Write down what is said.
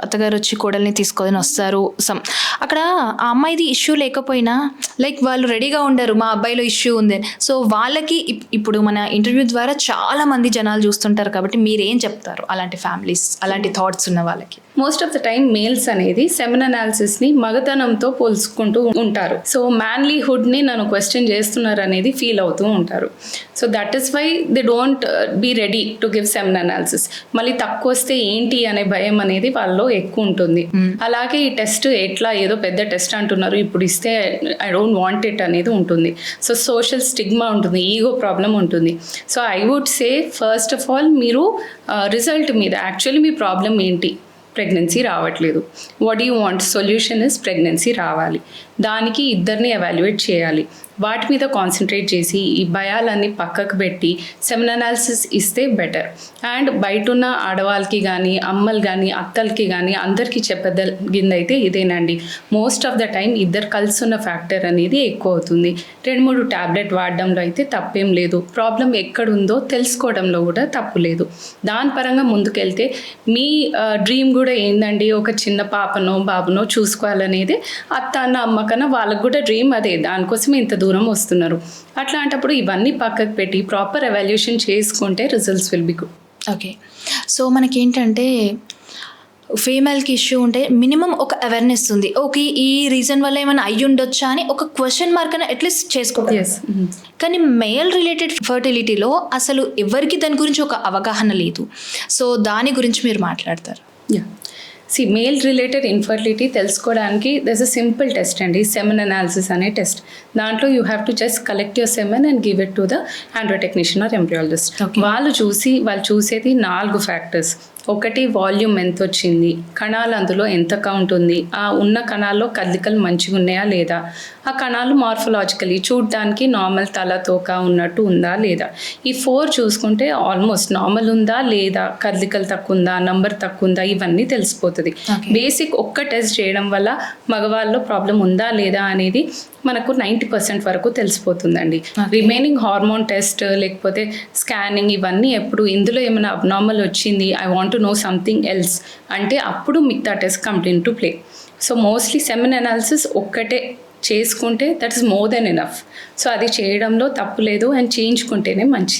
అత్తగారు వచ్చి కోడల్ని తీసుకొని వస్తారు అక్కడ ఆ అమ్మాయిది ఇష్యూ లేకపోయినా లైక్ వాళ్ళు రెడీగా ఉండరు మా అబ్బాయిలో ఇష్యూ ఉంది. సో వాళ్ళకి ఇప్పుడు మన ఇంటర్వ్యూ ద్వారా చాలా మంది జనాలు చూస్తుంటారు కాబట్టి మీరేం చెప్తారు అలాంటి ఫ్యామిలీస్, అలాంటి థాట్స్ ఉన్న వాళ్ళకి? Most of the time males అనేది సెమెన్ అనాలిసిస్ని మగతనంతో పోల్చుకుంటూ ఉంటారు. సో మ్యాన్లీహుడ్ని నన్ను క్వశ్చన్ చేస్తున్నారు అనేది ఫీల్ అవుతూ ఉంటారు. So that is why they don't be ready to give semen analysis. మళ్ళీ తక్కువ వస్తే ఏంటి అనే భయం అనేది వాళ్ళలో ఎక్కువ ఉంటుంది. అలాగే ఈ టెస్ట్ ఎట్లా ఏదో పెద్ద టెస్ట్ అంటున్నారు ఇప్పుడు ఇస్తే ఐ డోంట్ వాంట్ ఇట్ అనేది ఉంటుంది. సో సోషల్ స్టిగ్మా ఉంటుంది, ఈగో ప్రాబ్లం ఉంటుంది. So I would say first of all మీరు రిజల్ట్ మీద యాక్చువల్లీ మీ ప్రాబ్లం ఏంటి, ప్రెగ్నెన్సీ రావట్లేదు, what you want, solution is pregnancy రావాలి. దానికి ఇద్దరిని ఎవాల్యుయేట్ చేయాలి. వాటి మీద కాన్సన్ట్రేట్ చేసి ఈ భయాలన్నీ పక్కకు పెట్టి సెమెన్ అనాలిసిస్ ఇస్తే బెటర్. అండ్ బయట ఉన్న ఆడవాళ్ళకి కానీ అమ్మలు కానీ అత్తలకి కానీ అందరికీ చెప్పదగిందైతే ఇదేనండి. మోస్ట్ ఆఫ్ ద టైం ఇద్దరు కలిసి ఉన్న ఫ్యాక్టర్ అనేది ఎక్కువ అవుతుంది. 2-3 ట్యాబ్లెట్ వాడడంలో అయితే తప్పేం లేదు. ప్రాబ్లం ఎక్కడుందో తెలుసుకోవడంలో కూడా తప్పు లేదు. దాని పరంగా ముందుకెళ్తే మీ డ్రీమ్ కూడా ఏందండి, ఒక చిన్న పాపనో బాబునో చూసుకోవాలనేది అత్త అన్న అమ్మ కన్నా వాళ్ళకు కూడా డ్రీమ్ అదే. దానికోసమే ఇంత దూరం వస్తున్నారు. అట్లాంటప్పుడు ఇవన్నీ పక్కకు పెట్టి ప్రాపర్ ఎవాల్యుయేషన్ చేసుకుంటే results will be good. Okay. So మనకేంటంటే ఫీమేల్కి ఇష్యూ ఉంటే మినిమం ఒక అవేర్నెస్ ఉంది. ఓకే ఈ రీజన్ వల్ల ఏమైనా అయ్యి ఉండొచ్చా అని ఒక క్వశ్చన్ మార్క్ అని అట్లీస్ట్ చేసుకోవాలి. కానీ మేల్ రిలేటెడ్ ఫర్టిలిటీలో అసలు ఎవరికి దాని గురించి ఒక అవగాహన లేదు. సో దాని గురించి మీరు మాట్లాడతారు? మేల్ రిలేటెడ్ ఇన్ఫర్టిలిటీ తెలుసుకోవడానికి దర్స్ అ సింపుల్ టెస్ట్ అండి, సెమెన్ అనాలిసిస్ అనే టెస్ట్. దాంట్లో you have to just collect your semen and give it to the Andro technician are embryologist. వాళ్ళు చూసేది 4 ఫ్యాక్టర్స్. ఒకటి వాల్యూమ్ ఎంత వచ్చింది, కణాలు అందులో ఎంత కౌంట్ ఉంది, ఆ ఉన్న కణాల్లో కదలికలు మంచిగా ఉన్నాయా లేదా, ఆ కణాలు మార్ఫలాజికలీ చూడడానికి నార్మల్ తల తోక ఉన్నట్టు ఉందా లేదా. ఈ 4 చూసుకుంటే ఆల్మోస్ట్ నార్మల్ ఉందా లేదా, కదలికలు తక్కువ ఉందా, నంబర్ తక్కువ ఉందా, ఇవన్నీ తెలిసిపోతుంది. బేసిక్ ఒక్క టెస్ట్ చేయడం వల్ల మగవాళ్ళలో ప్రాబ్లం ఉందా లేదా అనేది మనకు 90% వరకు తెలిసిపోతుందండి. రిమైనింగ్ హార్మోన్ టెస్ట్ లేకపోతే స్కానింగ్ ఇవన్నీ ఎప్పుడు ఇందులో ఏమైనా అబ్నార్మల్ వచ్చింది, I want to know something else అంటే అప్పుడు మిగతా test come in to play. So mostly semen analysis ఒక్కటే చేసుకుంటే that is more than enough. So అది చేయడంలో తప్పు లేదు అండ్ చేయించుకుంటేనే మంచిది.